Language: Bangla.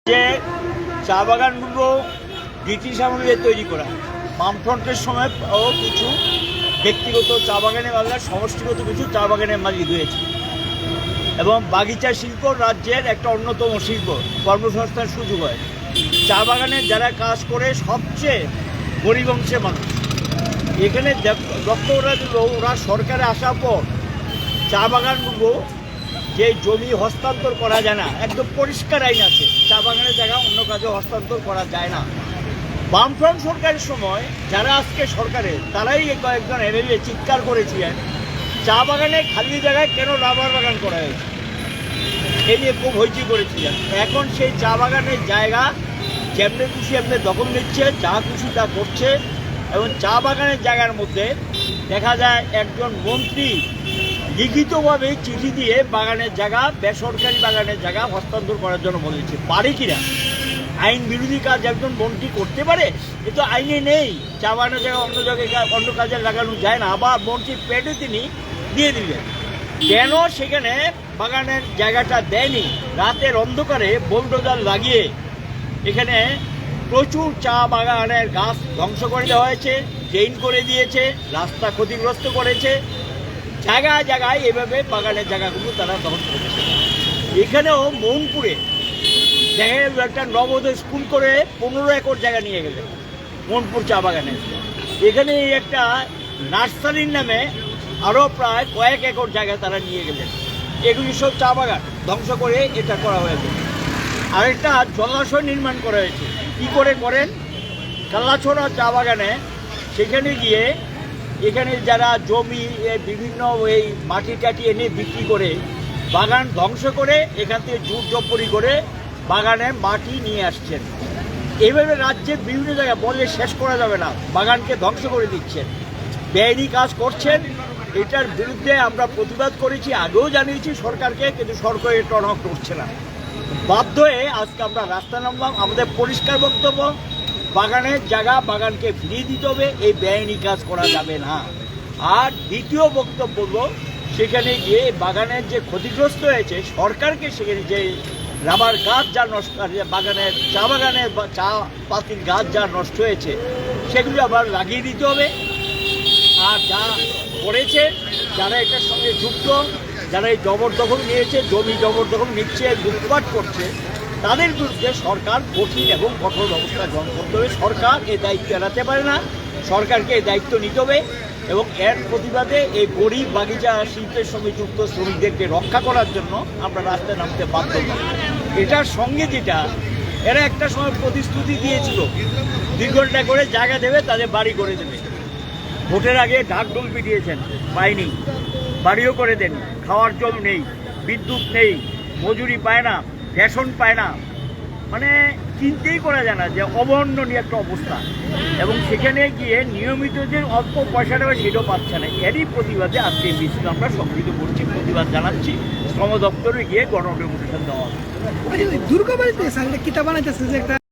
যে চা বাগানগুলো ব্রিটিশ আমলে তৈরি করা, বামফ্রন্টের সময় ও কিছু ব্যক্তিগত চা বাগানের মালিক, সমষ্টিগত কিছু চা বাগানের মালিক হয়েছে এবং বাগিচা শিল্প রাজ্যের একটা অন্যতম শিল্প, কর্মসংস্থান সুযোগ হয়। চা বাগানে যারা কাজ করে সবচেয়ে গরিব অংশের মানুষ। এখানে লক্ষ্য ওরা সরকারে আসার পর চা বাগানগুলো যে জমি হস্তান্তর করা যায় না, একদম পরিষ্কার আইন আছে, চা বাগানের জায়গা অন্য কাজে হস্তান্তর করা যায় না। বামফ্রন্ট সরকারের সময় যারা আজকে সরকারে তারাই কয়েকজন এমএলএ চিৎকার করেছিলেন চা বাগানে খালি জায়গায় কেন রাবার বাগান করা হয়েছে, এ নিয়ে খুব হইচই করেছিলেন। এখন সেই চা বাগানের জায়গা যেমনি খুশি এমনি দখল নিচ্ছে, যা খুশি তা করছে এবং চা বাগানের জায়গার মধ্যে দেখা যায় একজন মন্ত্রী লিখিতভাবে চিঠি দিয়ে বাগানের জায়গা, বেসরকারি বাগানের জায়গা হস্তান্তর করার জন্য বলেছে। পারে কিনা? আইন বিরোধী কাজ একজন মন্ত্রী করতে পারে? এ তো আইনে নেই। চা বাগানের জায়গা অন্য জায়গায় অন্য কাজে লাগানো যায় না। আবার মন্ত্রীর পেটে তিনি দিয়ে দিলেন। কেন সেখানে বাগানের জায়গাটা দেয়নি? রাতের অন্ধকারে বোলডোজার লাগিয়ে এখানে প্রচুর চা বাগানের গাছ ধ্বংস করে দেওয়া হয়েছে, ড্রেন করে দিয়েছে, রাস্তা ক্ষতিগ্রস্ত করেছে। জায়গায় জায়গায় এভাবে বাগানের জায়গাগুলো তারা দখল করেছে। এখানেও মৌনপুরে দেখা গেল একটা নবোদয় স্কুল করে 15 একর জায়গা নিয়ে গেলে মৌনপুর চা বাগানে। এখানে একটা নার্সারির নামে আরও প্রায় কয়েক একর জায়গা তারা নিয়ে গেলেন। এগুলি সব চা বাগান ধ্বংস করে এটা করা হয়েছে। আরেকটা জলাশয় নির্মাণ করা হয়েছে। কী করে করেন? কাল্লাছড়া চা বাগানে সেখানে গিয়ে এখানে যারা জমি বিভিন্ন এই মাটি টাটি এনে বিক্রি করে বাগান ধ্বংস করে এখান থেকে জোর জব্বরি করে বাগানে মাটি নিয়ে আসছেন। এইভাবে রাজ্যের বিভিন্ন জায়গায় বলে শেষ করা যাবে না, বাগানকে ধ্বংস করে দিচ্ছেন, বেআইনি কাজ করছেন। এটার বিরুদ্ধে আমরা প্রতিবাদ করেছি, আগেও জানিয়েছি সরকারকে, কিন্তু সরকার এটা টনক করছে না। বাধ্য হয়ে আজকে আমরা রাস্তা নামলাম। আমাদের পরিষ্কার বক্তব্য, বাগানের জায়গা বাগানকে ফিরিয়ে দিতে হবে, এই বেআইনি কাজ করা যাবে না। আর দ্বিতীয় বক্তব্য হলো, সেখানে গিয়ে বাগানের যে ক্ষতিগ্রস্ত হয়েছে সরকারকে সেখানে যে রাবার গাছ যা নষ্ট, বাগানের চা বাগানের চা পাতির গাছ যা নষ্ট হয়েছে সেগুলি আবার লাগিয়ে দিতে হবে। আর যা করেছে যারা এটার সঙ্গে যুক্ত, যারা এই জবরদখল নিয়েছে, জমি জবরদখল নিচ্ছে, লুটপাট করছে, তাদের বিরুদ্ধে সরকার কঠিন এবং কঠোর ব্যবস্থা গ্রহণ করতে হবে। সরকার এই দায়িত্ব এড়াতে পারে না, সরকারকে এই দায়িত্ব নিতে হবে এবং এর প্রতিবাদে এই গরিব বাগিচা শিল্পের সঙ্গে যুক্ত শ্রমিকদেরকে রক্ষা করার জন্য আমরা রাস্তায় নামতে বাধ্য হই। এটার সঙ্গে যেটা এরা একটা সময় প্রতিশ্রুতি দিয়েছিল 2 ঘন্টা করে জায়গা দেবে, তাদের বাড়ি করে দেবে। ভোটের আগে ঢাকঢোল পিটিয়েছেন, পায়নি। বাড়িও করে দেন, খাওয়ার জল নেই, বিদ্যুৎ নেই, মজুরি পায় না, রেশন পায় না, মানে চিন্তাই করা যায় না যে অবর্ণনীয় একটা অবস্থা। এবং সেখানে গিয়ে নিয়মিত যে অল্প পয়সা দেবে সেটাও পাচ্ছে না। এরই প্রতিবাদে আজকে এই মিছিল আমরা সংগঠিত করছি, প্রতিবাদ জানাচ্ছি। শ্রম দপ্তরে গিয়ে গণডেপুটেশন দেওয়া হবে। দুর্গাবাড়িতে কিতাব বানাইতেছে যে একটা